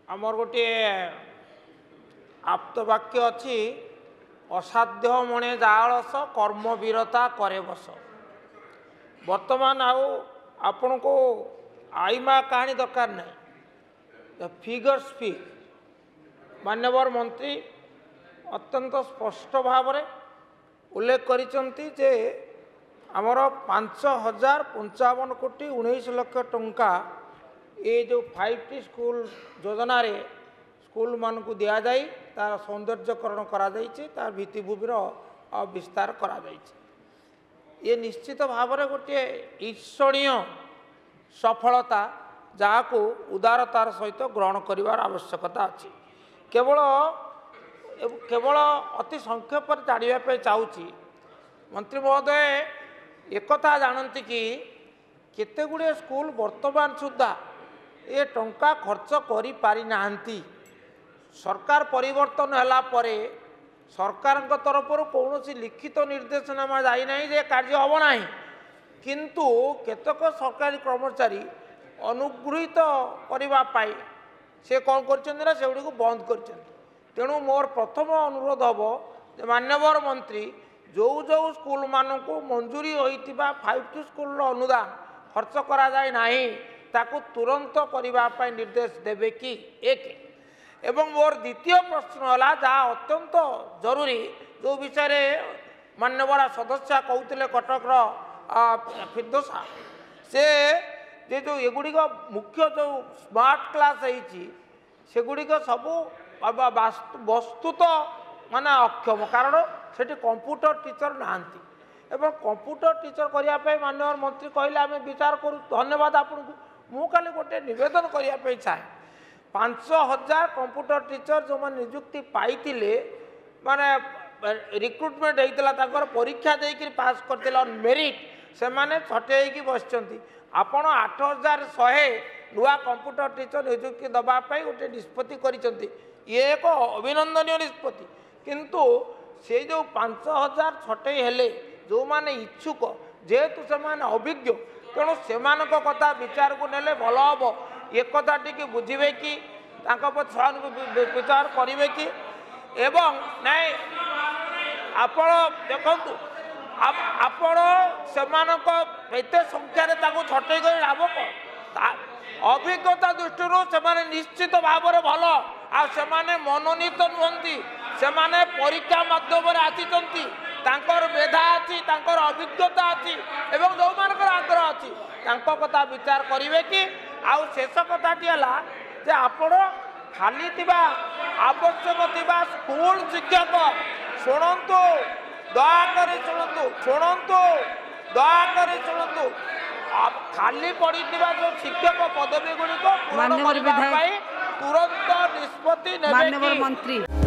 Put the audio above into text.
आमर गोटे आप्तवाक्य अच्छी असाध्य मणे जालस कर्मवीरता करे बस। वर्तमान आपण को आईमा कहानी दरकार नहीं, फिगर स्पीक। मान्यवर मंत्री अत्यंत स्पष्ट भाव में उल्लेख करिसंती जे आमर 5055 कोटी 19 लाख टंका ये जो 5T स्कूल योजना रे स्कूल मान को दिया जाई तार सौंदर्यकरण करा जाइछे, तार भित्तिभूमिर विस्तार करा जाइछे। ये निश्चित भाव में गोटे ईर्षणीय सफलता जहाको उदारतार सहित ग्रहण करिवार आवश्यकता अछि। केवल केवल अति संक्षेप जानापी चाहूँगी मंत्री महोदय एकथा जानती कि केते गुड़े स्कूल वर्तमान सुधा ये टंका खर्च करि पारि नाहंती। सरकार परिवर्तन होला परे सरकार तरफ कौन लिखित निर्देशनामा जाई नहीं जे कार्य हम ना, किंतु केतक सरकारी कर्मचारी अनुगृहित करने से कौन कर से बंद कर। तेणु मोर प्रथम अनुरोध हम मान्यवर मंत्री जो जो स्कूल मान को मंजूरी होइतिबा 5T स्कूल अनुदान खर्च करा जाए नाही ताकू तुरंत करने निर्देश देवे कि एक। एवं मोर द्वितीय प्रश्न है जहाँ अत्यंत जरूरी जो विषय मान्यवर सदस्य कहते कटकर फिरदोसा से जो एगुड़िक मुख्य जो स्मार्ट क्लास सेगुड़िक सबू वस्तुत माने अक्षम, कारण से कंप्यूटर टीचर नहांती एवं कंप्यूटर टीचर करने माननीय मंत्री कहले आम विचार करूँ। धन्यवाद आपको। मु खाली गोटे निवेदन करने चाहे 5000 कंप्यूटर टीचर जो मैंने निजुक्ति पाई माने रिक्रुटमेंट होता परीक्षा देकर पास करते ऑन मेरिट से माने छटे बसचंती। आपण 8100 नुआ कंप्यूटर टीचर निजुक्ति दवापाई गोटे निष्पत्ति करिसंती। ये एक अभिनंदनीय निष्पत्ति, किंतु से जो 5000 छटे हेले जो माने इच्छुक जेहेतु से माने अभिज्ञ तेणु से कथा विचार को नेले भल हम। एक कथा टी बुझे कि विचार करेंगे कि एवं नहीं आपण देखु आपण से संख्यार छटे लाभ कौन अभिज्ञता दृष्टि से निश्चित भाव में भल आने मनोनीत नुहति से परीक्षा माध्यम आसी मेधा अच्छी अभिज्ञता अच्छी एवं जो आग्रह अच्छी कथा विचार करेंगे कि आउ शेष कथाटी है आपण खाली आवश्यक स्कूल शिक्षक शुणु दयाकर शुणु दयाकर शुणु खाली पड़ी जो शिक्षक पदवी गुड़िक पूरण करने तुरंत निष्पत्ति नेबे।